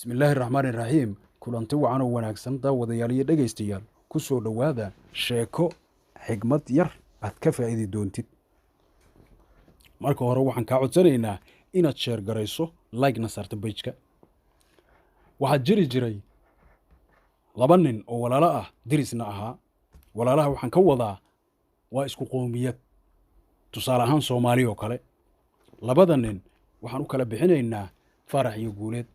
بسم الله الرحمن الرحيم kulanti wacan oo wanaagsan daawadayaal iyo dhegaystayaal ku soo dhowaada sheeko xigmad yar aad ka faa'iidi doontid marka hore waxaan kaa codsanaynaa inaad sheer garayso like-na saarta page-ka waxaa jiri jiray laba nin oo walaalo ah dirisna ahaa walaalaha waxaan ka wadaa waa isku qoomiyad tusaale ahaan soomaali oo kale labada nin waxaan u kala bixinaynaa farax iyo guuleed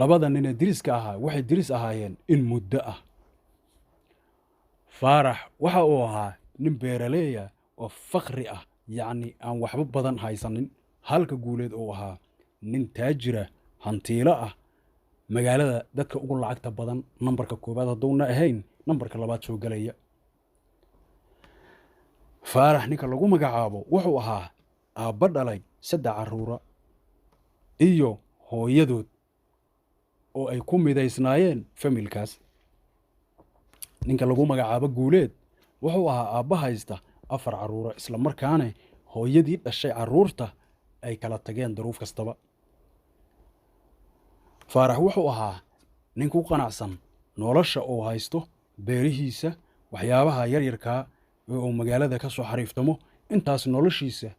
labada nin ee diriska ahaa waxay diris ahaayeen in muddo ah faarax waxa uu ahaa nin beeraleeya oo fakhri ah yacni aan waxba badan haysanin halka guuleed uu ahaa nin taajira hantiilo ah magaalada dadka ugu lacagta badan nambarka koowaad hadduuna ahayn nambarka labaad soo gelaya faarax ninka lagu magacaabo wuxuu ahaa aabba dhalay 3 carruura iyo hooyadood oo ay ku midaysnaayeen familkaas ninka lagu magacaabo guuleed wuxuu ahaa aabba haysta 4 carruura isla markaana hooyadii dhashay carruurta ay kala tageen duruuf kastaba faarax wuxuu ahaa nin ku qanacsan nolosha uu haysto beerihiisa waxyaabaha yaryarkaa oo magaalada ka soo xariiftamo intaas noloshiisa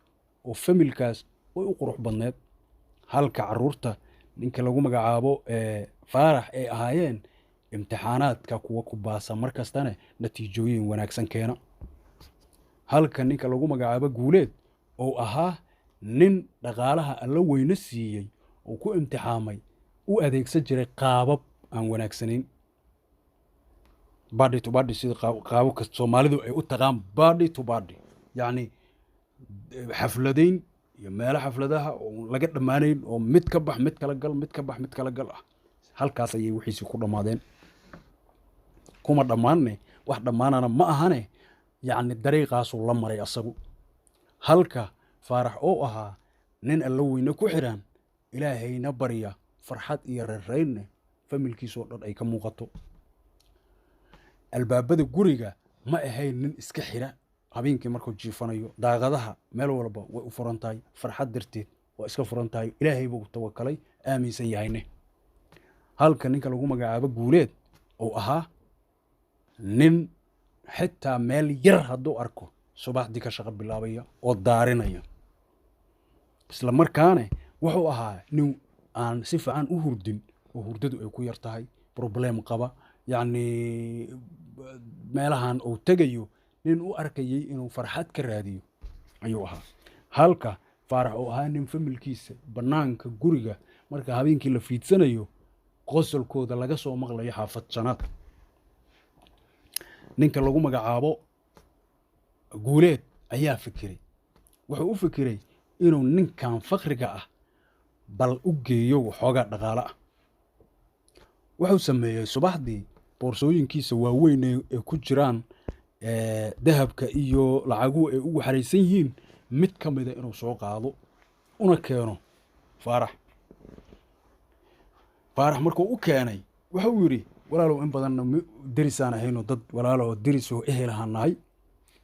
oo familkaas way u qurux badneed halka carruurta ninka lagu magacaabo faarax ay ahaayeen imtixaanaadka kuwa ku baasa mar kastana natiijooyin wanaagsan keena halka ninka lagu magacaabo guuleed oo ahaa nin dhaqaalaha alla weyne siiyey oo ku imtixaamay u adeegsan jiray qaabab aan wanaagsanayn body to body sida qaabo kasta Soomaalidu ay u taqaan body to body yacni xafladayn iyo meelo xafladaha oo laga dhamaanayn oo mid ka bax mid kala gal mid ka bax mid kala gal ah halkaas ayay wixiisi ku dhamaadeen kuma dhamaanne wax dhamaanana ma ahane yacni dariiqaasuu la maray asagu halka faarax oo ahaa nin alla weyne ku xiran ilaahayna barya farxad iyo reeraynne familkiisoo dhan ay ka muuqato albaabada guriga ma ahayn nin iska xira habeenkii markuu jiifanayo daaqadaha meel walba way u furan tahay farxad darteed waa iska furan tahay ilaahay buu tawakalay aaminsan yahayne halka ninka lagu magacaabo guuleed oo ahaa nin xitaa meel yar hadduu arko subaxdii ka shaqo bilaabaya oo daarinaya isla markaana wuxuu ahaa nin aan si fiican u hurdin oo hurdadu ay ku yar tahay problem qaba yacni meelahan uu tegayo nin u arkayay inuu farxad ka raadiyo ayuu ahaa halka faarax oo ahaa nin familkiisa bannaanka guriga marka habeenkii la fiidsanayo qosolkooda laga soo maqlayo xaafad janaad ninka lagu magacaabo guuleed ayaa fikiray wuxuu u fikiray inuu ninkan fakhriga ah bal u geeyo waxoogaa dhaqaale ah wuxuu sameeyey subaxdii boorsooyinkiisa waaweyn ee ku jiraan dahabka iyo lacaguhu ay ugu xaraysan yihiin mid ka mida inuu soo qaado una keeno faarax markuu u keenay wuxuu yidhi walaalow in badanna derisaan ahayno dad walaaloo deris oo ehel ahaan nahay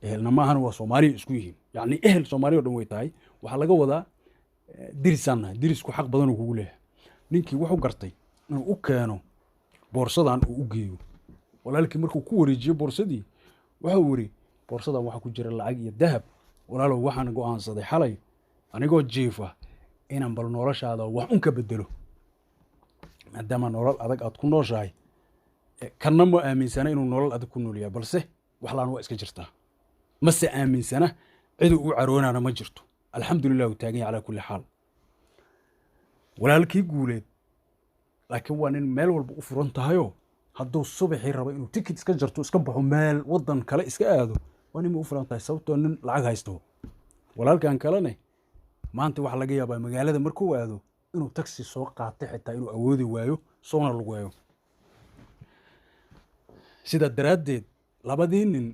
ehelna maahan waa soomaaliya isku yihiin yacni ehel soomaaliya o dhan way tahay waxaa laga wadaa derisaan nahay derisku xaq badanuu kugu leeyahay ninkii wuxuu gartay inuu u keeno boorsadan uu u geeyo walaalkii markuu ku wareejiyo boorsadii wuxuu yidhi boorsadan waxaa ku jira lacag iyo dahab walaalow waxaan go'aansaday xalay anigoo jiifa inaan bal noloshaada wax un ka bedelo maadaama nolol adag aad ku nooshahay kanna ma aaminsana inuu nolol adag ku nool yahay balse waxlaan waa iska jirtaa mase aaminsana ciduu u caroonaana ma jirto alxamdulilah uu taagan yahay calaa kulli xaal walaalkii guuleed laakiin waa nin meel walba u furan tahayoo hadduu subaxii rabo inuu tikid iska jarto iska baxo meel waddan kale iska aado waa nin ma u furan tahay sababtoo nin lacag haysto walaalkan kalene maanta waxaa laga yaabaa magaalada markuu aado inuu taxi soo qaatay xitaa inuu awoodi waayo soona lagu waayo sidaa daraaddeed labadii nin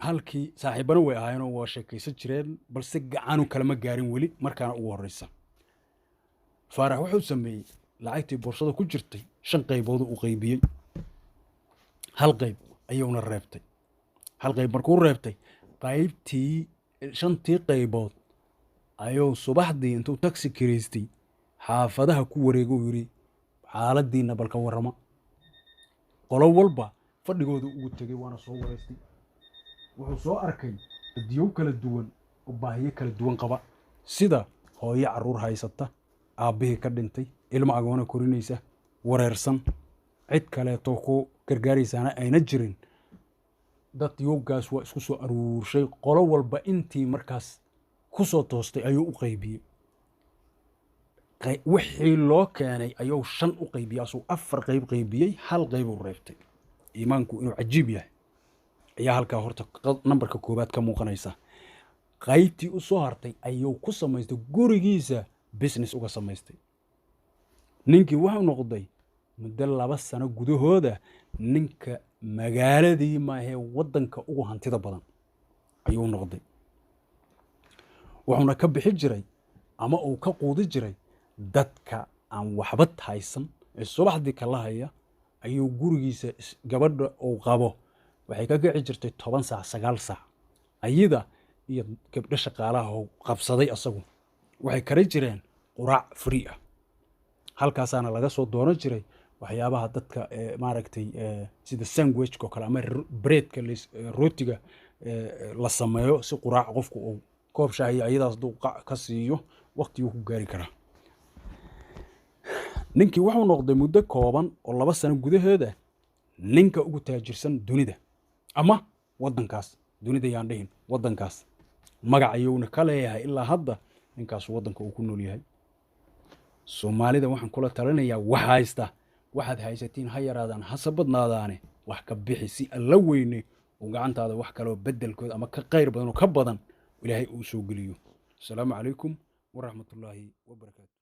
halkii saaxiibana way ahaayeenoo waa sheekaysan jireen balse gacanu kalama gaarin weli markaana ugu horreysa faarax wuxuu sameeyey lacagtii boorsada ku jirtay 5 qaybood u qaybiyey hal qayb ayuuna reebtay hal qayb markuu reebtay qaybtii 5tii qaybood ayuu subaxdii intuu taxi kireystay xaafadaha ku wareego yiri xaaladiina balka warrama qolo walba fadhigooda ugu tegay waana soo wareystay wuxuu soo arkay dadyow kala duwan oo baahiyo kala duwan qaba sida hooyo caruur haysata aabihii ka dhintay ilmo agoona korinaysa wareersan cid kaleeto ku gargaaraysaana ayna jirin dad yowgaas waa isku soo aruurshay qolo walba intii markaas ku soo toostay ayuu u qaybiyey wixii loo keenay ayuu 5 u qaybiyay asuu 4 qayb qaybiyey hal qayb uu reebtay iimaanku inuu cajiib yahay ayaa halkaa horta nambarka koobaad ka muuqanaysa qaybtii u soo hartay ayuu ku samaystay gurigiisa business uga samaystay ninkii wuxuu noqday muddo 2 sano gudahooda ninka magaaladii maahee waddanka ugu hantida badan ayuu noqday wuxuuna ka bixi jiray ama uu ka quudi jiray dadka aan waxba haysan ee subaxdii kala haya ayuu gurigiisa gabadha uu qabo waxay ka kici jirtay 10 saac 9 saac ayida iyo gabdho shaqaalaha oo qabsaday asagu waxay kari jireen quraac free ah halkaasaana laga soo dooran jiray waxyaabaha dadka maaragtay sida sandwich ko kala ama breadka rootiga la sameeyo si quraac qofku uu koob shaahi ayadaas duu ka siiyo waqti uu ku gaari karaa ninkii wuxuu noqday muddo kooban oo 2 sano gudaheeda ninka ugu taajirsan dunida ama waddankaas dunida yaan dhihin waddankaas magac ayuuna ka leeyahay ilaa hadda ninkaas waddanka uu ku nool yahay Soomaalida waxaan kula talinayaa wax haysta waxaad haysatiin ha yaraadaan hasa badnaadaane wax ka bixi si alla weyne oo gacantaada wax kale oo bedelkooda ama ka qayr badan oo ka badan ilaahay uu soo geliyo. Assalaamu calaykum wa rahmatullaahi wa barakaatuh.